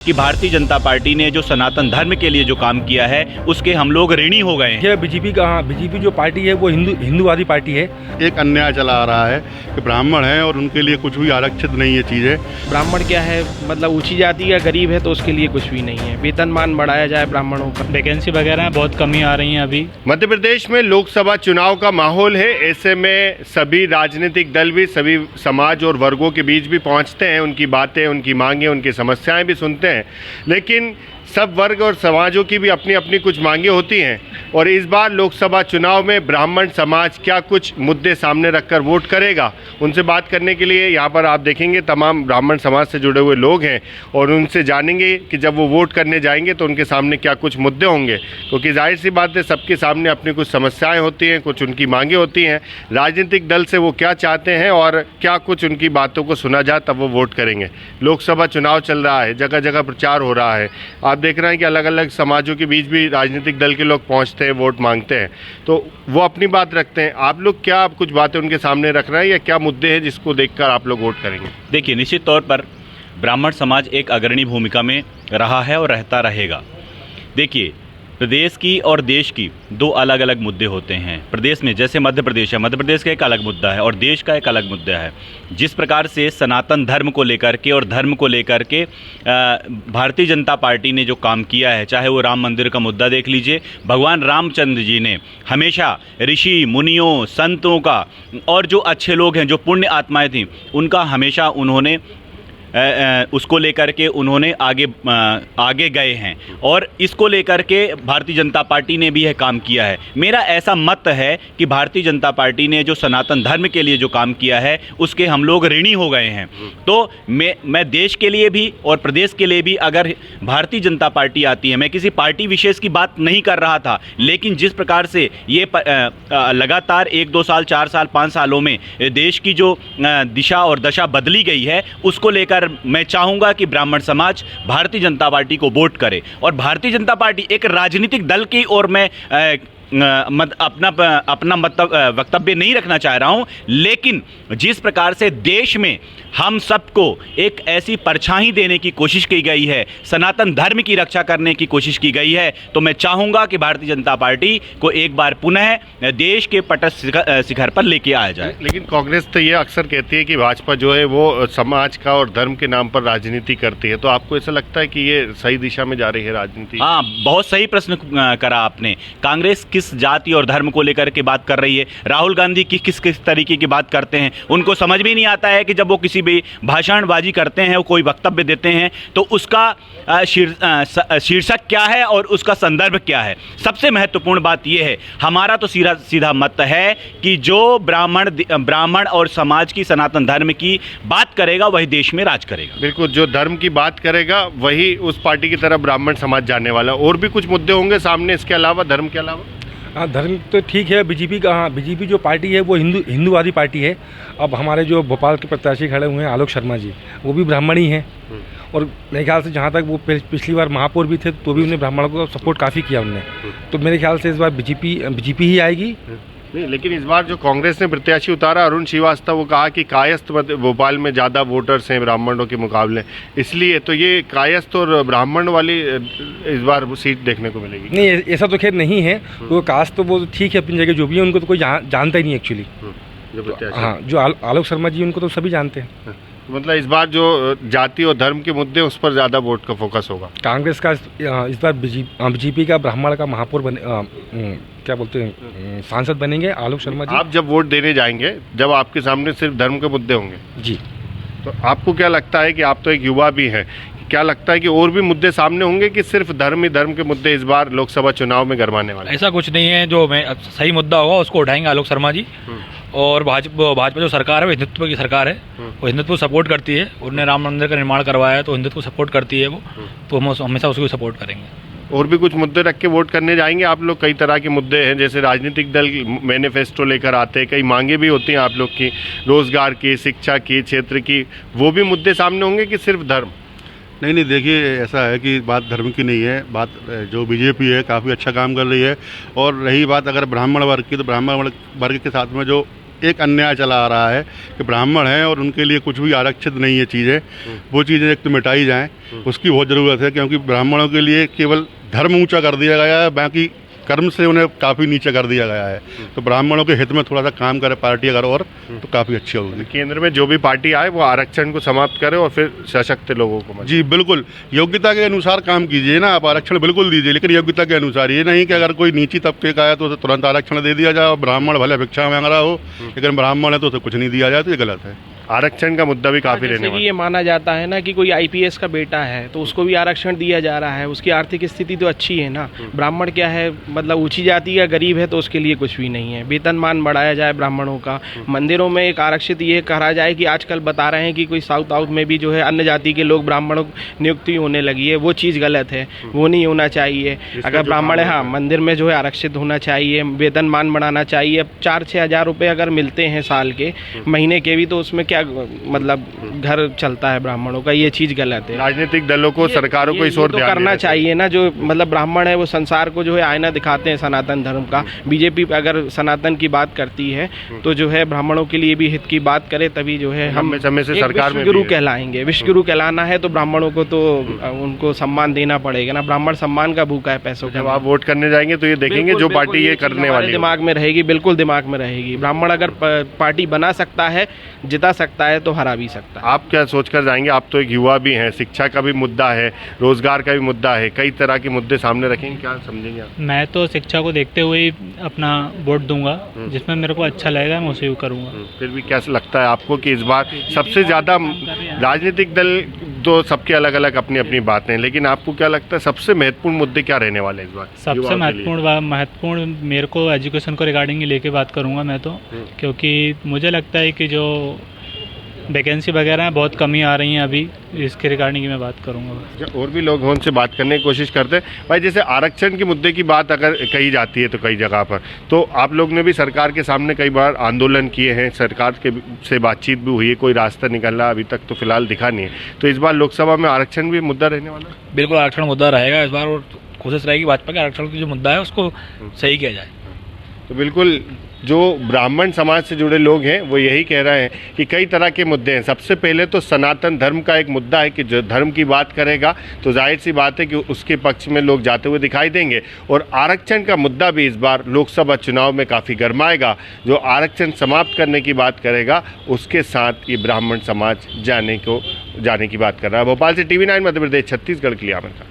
कि भारतीय जनता पार्टी ने जो सनातन धर्म के लिए जो काम किया है उसके हम लोग ऋणी हो गए हैं। बीजेपी जो पार्टी है वो हिंदूवादी पार्टी है। एक अन्याय चला आ रहा है कि ब्राह्मण हैं और उनके लिए कुछ भी आरक्षित नहीं है चीज़ें। ब्राह्मण क्या है, मतलब ऊंची जाति का गरीब है तो उसके लिए कुछ भी नहीं है। वेतनमान बढ़ाया जाए ब्राह्मणों का। वैकेंसी वगैरह बहुत कमी आ रही है अभी। मध्य प्रदेश में लोकसभा चुनाव का माहौल है। ऐसे में सभी राजनीतिक दल भी सभी समाज और वर्गों के बीच भी पहुंचते हैं, उनकी बातें, उनकी मांगें, उनकी समस्याएं भी सुनते हैं। लेकिन सब वर्ग और समाजों की भी अपनी अपनी कुछ मांगें होती हैं और इस बार लोकसभा चुनाव में ब्राह्मण समाज क्या कुछ मुद्दे सामने रखकर वोट करेगा, उनसे बात करने के लिए यहाँ पर आप देखेंगे तमाम ब्राह्मण समाज से जुड़े हुए लोग हैं और उनसे जानेंगे कि जब वो वोट करने जाएंगे तो उनके सामने क्या कुछ मुद्दे होंगे, क्योंकि जाहिर सी बात है सबके सामने अपनी कुछ समस्याएँ होती हैं, कुछ उनकी मांगें होती हैं। राजनीतिक दल से वो क्या चाहते हैं और क्या कुछ उनकी बातों को सुना जाए तब वो वोट करेंगे। लोकसभा चुनाव चल रहा है, जगह जगह प्रचार हो रहा है। आप देख रहे हैं कि अलग अलग समाजों के बीच भी राजनीतिक दल के लोग पहुंचते हैं, वोट मांगते हैं, तो वो अपनी बात रखते हैं। आप लोग क्या कुछ बातें उनके सामने रख रहे हैं या क्या मुद्दे हैं जिसको देखकर आप लोग वोट करेंगे? देखिए, निश्चित तौर पर ब्राह्मण समाज एक अग्रणी भूमिका में रहा है और रहता रहेगा। देखिए, प्रदेश की और देश की दो अलग अलग मुद्दे होते हैं। प्रदेश में जैसे मध्य प्रदेश है, मध्य प्रदेश का एक अलग मुद्दा है और देश का एक अलग मुद्दा है। जिस प्रकार से सनातन धर्म को लेकर के और धर्म को लेकर के भारतीय जनता पार्टी ने जो काम किया है, चाहे वो राम मंदिर का मुद्दा देख लीजिए। भगवान रामचंद्र जी ने हमेशा ऋषि मुनियों, संतों का और जो अच्छे लोग हैं, जो पुण्य आत्माएं थीं, उनका हमेशा उन्होंने उसको लेकर के उन्होंने आगे गए हैं और इसको लेकर के भारतीय जनता पार्टी ने भी यह काम किया है। मेरा ऐसा मत है कि भारतीय जनता पार्टी ने जो सनातन धर्म के लिए जो काम किया है उसके हम लोग ऋणी हो गए हैं। तो मैं देश के लिए भी और प्रदेश के लिए भी अगर भारतीय जनता पार्टी आती है, मैं किसी पार्टी विशेष की बात नहीं कर रहा था, लेकिन जिस प्रकार से ये लगातार 1, 2 साल, 4 साल, 5 सालों में देश की जो दिशा और दशा बदली गई है उसको लेकर मैं चाहूंगा कि ब्राह्मण समाज भारतीय जनता पार्टी को वोट करे। और भारतीय जनता पार्टी एक राजनीतिक दल की ओर मैं अपना वक्तव्य नहीं रखना चाह रहा हूं, लेकिन जिस प्रकार से देश में हम सबको एक ऐसी परछाई देने की कोशिश की गई है, सनातन धर्म की रक्षा करने की कोशिश की गई है, तो मैं चाहूंगा कि भारतीय जनता पार्टी को एक बार पुनः देश के पटल शिखर पर लेके आया जाए। लेकिन कांग्रेस तो ये अक्सर कहती है कि भाजपा जो है वो समाज का और धर्म के नाम पर राजनीति करती है, तो आपको ऐसा लगता है कि ये सही दिशा में जा रही है राजनीति? हाँ, बहुत सही प्रश्न करा आपने। कांग्रेस किस जाति और धर्म को लेकर के बात कर रही है? राहुल गांधी की किस तरीके की बात करते हैं? उनको समझ भी नहीं आता है कि जब वो किसी भी भाषणबाजी करते हैं, वो कोई वक्तव्य देते हैं, तो उसका शीर्षक क्या है और उसका संदर्भ क्या है। सबसे महत्वपूर्ण बात यह है, हमारा तो सीधा मत है कि जो ब्राह्मण और समाज की, सनातन धर्म की बात करेगा वही देश में राज करेगा। बिल्कुल, जो धर्म की बात करेगा वही उस पार्टी की तरफ ब्राह्मण समाज जाने वाला। और भी कुछ मुद्दे होंगे सामने इसके अलावा, धर्म के अलावा? हाँ, धर्म तो ठीक है। बीजेपी जो पार्टी है वो हिंदूवादी पार्टी है। अब हमारे जो भोपाल के प्रत्याशी खड़े हुए हैं आलोक शर्मा जी, वो भी ब्राह्मण ही हैं और मेरे ख्याल से जहाँ तक वो पिछली बार महापौर भी थे तो भी उन्हें ब्राह्मणों को सपोर्ट काफ़ी किया उनने। तो मेरे ख्याल से इस बार बीजेपी ही आएगी। नहीं, लेकिन इस बार जो कांग्रेस ने प्रत्याशी उतारा अरुण श्रीवास्तव, वो कहा कि कायस्थ भोपाल में ज़्यादा वोटर्स हैं ब्राह्मणों के मुकाबले, इसलिए तो ये कायस्थ और ब्राह्मण वाली इस बार सीट देखने को मिलेगी। नहीं, ऐसा तो खैर नहीं है। तो कास्ट तो वो ठीक है अपनी जगह, जो भी है उनको तो कोई जानता ही नहीं एक्चुअली। हाँ, जो आलोक शर्मा जी उनको तो सभी जानते हैं। मतलब इस बार जो जाति और धर्म के मुद्दे उस पर ज़्यादा वोट का फोकस होगा। कांग्रेस का इस बार बीजेपी का ब्राह्मण का महापौर क्या बोलते हैं, सांसद बनेंगे आलोक शर्मा जी। आप जब वोट देने जाएंगे, जब आपके सामने सिर्फ धर्म के मुद्दे होंगे जी, तो आपको क्या लगता है कि आप तो एक युवा भी हैं, क्या लगता है कि और भी मुद्दे सामने होंगे कि सिर्फ धर्म के मुद्दे इस बार लोकसभा चुनाव में गरमाने वाले? ऐसा कुछ नहीं है। जो सही मुद्दा होगा उसको उठाएंगे आलोक शर्मा जी। और भाजपा जो सरकार है वो हिंदुत्व की सरकार है, वो हिंदुत्व को सपोर्ट करती है। उन्होंने राम मंदिर का निर्माण करवाया है तो हिंदुत्व को सपोर्ट करती है वो, तो हम हमेशा उसको सपोर्ट करेंगे। और भी कुछ मुद्दे रख के वोट करने जाएंगे आप लोग? कई तरह के मुद्दे हैं, जैसे राजनीतिक दल मैनिफेस्टो लेकर आते हैं, कई मांगे भी होती हैं आप लोग की, रोजगार की, शिक्षा की, क्षेत्र की, वो भी मुद्दे सामने होंगे कि सिर्फ धर्म? नहीं, देखिए ऐसा है कि बात धर्म की नहीं है, बात जो बीजेपी है काफ़ी अच्छा काम कर रही है। और रही बात अगर ब्राह्मण वर्ग की, तो ब्राह्मण वर्ग के साथ में जो एक अन्याय चला आ रहा है कि ब्राह्मण हैं और उनके लिए कुछ भी आरक्षित नहीं है चीज़ें, वो चीज़ें एक तो मिटाई जाएं, उसकी बहुत ज़रूरत है। क्योंकि ब्राह्मणों के लिए केवल धर्म ऊंचा कर दिया गया है, बाकी कर्म से उन्हें काफ़ी नीचे कर दिया गया है। तो ब्राह्मणों के हित में थोड़ा सा काम करे पार्टी अगर, और तो काफ़ी अच्छी होगी। केंद्र में जो भी पार्टी आए वो आरक्षण को समाप्त करे और फिर सशक्त लोगों को जी बिल्कुल, योग्यता के अनुसार काम कीजिए ना, आप आरक्षण बिल्कुल दीजिए, लेकिन योग्यता के अनुसार। ये नहीं कि अगर कोई नीची तबके का है तो उसे तुरंत आरक्षण दे दिया जाए, और ब्राह्मण भले भिक्षा मांग रहा हो लेकिन ब्राह्मण है तो उसे कुछ नहीं दिया जाए, तो ये गलत है। आरक्षण का मुद्दा भी काफी रहने जैसे कि वाला ये माना जाता है ना कि कोई आईपीएस का बेटा है तो उसको भी आरक्षण दिया जा रहा है, उसकी आर्थिक स्थिति तो अच्छी है ना। ब्राह्मण क्या है, मतलब ऊंची जाति या गरीब है तो उसके लिए कुछ भी नहीं है। वेतनमान बढ़ाया जाए ब्राह्मणों का, मंदिरों में एक आरक्षित ये कहा जाए कि आजकल बता रहे हैं कि कोई साउथ आउट में भी जो है अन्य जाति के लोग ब्राह्मणों नियुक्ति होने लगी है, वो चीज़ गलत है, वो नहीं होना चाहिए। अगर ब्राह्मण है, हाँ, मंदिर में जो है आरक्षित होना चाहिए, वेतनमान बढ़ाना चाहिए। 4-6 हज़ार रुपये अगर मिलते हैं साल के, महीने के भी, तो उसमें क्या मतलब घर चलता है ब्राह्मणों का, ये चीज़ गलत है। राजनीतिक दलों को, सरकारों को इस ओर तो ध्यान करना देना चाहिए ना। जो मतलब ब्राह्मण है वो संसार को जो है आईना दिखाते हैं सनातन धर्म का। बीजेपी अगर सनातन की बात करती है तो जो है ब्राह्मणों के लिए भी हित की बात करे, तभी जो है हम समय से एक सरकार में विश्वगुरु भी है। कहलाएंगे। विश्वगुरु कहलाना है तो ब्राह्मणों को तो उनको सम्मान देना पड़ेगा ना। ब्राह्मण सम्मान का भूखा है, पैसों जब का। आप वोट करने जाएंगे तो ये देखेंगे बिल्कुल, जो बिल्कुल, पार्टी ये चीज़ करने हमारे वाली दिमाग में रहेगी, बिल्कुल दिमाग में रहेगी। ब्राह्मण अगर पार्टी बना सकता है, जिता सकता है, तो हरा भी सकता है। आप क्या सोचकर जाएंगे? आप तो एक युवा भी हैं, शिक्षा का भी मुद्दा है, रोजगार का भी मुद्दा है, कई तरह के मुद्दे सामने रखेंगे, क्या समझेंगे आप? मैं तो शिक्षा को देखते हुए ही अपना वोट दूंगा, जिसमें मेरे को अच्छा लगेगा मैं उसे करूंगा। फिर भी कैसा लगता है आपको कि इस बार सबसे ज़्यादा राजनीतिक दल तो सबके अलग अलग अपनी अपनी बातें हैं, लेकिन आपको क्या लगता है सबसे महत्वपूर्ण मुद्दे क्या रहने वाले हैं इस बार? सबसे युवाओं के लिए? महत्वपूर्ण मेरे को एजुकेशन को रिगार्डिंग लेके बात करूंगा मैं तो, क्योंकि मुझे लगता है कि जो वैकेंसी वगैरह है बहुत कमी आ रही हैं अभी, इसके रिगार्डिंग मैं बात करूंगा। और भी लोग हैं, उनसे बात करने की कोशिश करते हैं। भाई, जैसे आरक्षण के मुद्दे की बात अगर कही जाती है तो कई जगह पर, तो आप लोग ने भी सरकार के सामने कई बार आंदोलन किए हैं, सरकार के से बातचीत भी हुई है, कोई रास्ता निकल रहा अभी तक तो फिलहाल दिखा नहीं है। तो इस बार लोकसभा में आरक्षण भी मुद्दा रहने वाला है? बिल्कुल आरक्षण मुद्दा रहेगा इस बार, और कोशिश रहेगी भाजपा के आरक्षण का जो मुद्दा है उसको सही किया जाए। तो बिल्कुल जो ब्राह्मण समाज से जुड़े लोग हैं वो यही कह रहे हैं कि कई तरह के मुद्दे हैं। सबसे पहले तो सनातन धर्म का एक मुद्दा है कि जो धर्म की बात करेगा तो जाहिर सी बात है कि उसके पक्ष में लोग जाते हुए दिखाई देंगे। और आरक्षण का मुद्दा भी इस बार लोकसभा चुनाव में काफ़ी गरमाएगा। जो आरक्षण समाप्त करने की बात करेगा उसके साथ ये ब्राह्मण समाज जाने की बात कर रहा है। भोपाल से TV9 मध्य प्रदेश छत्तीसगढ़ के लिए आमिर खान।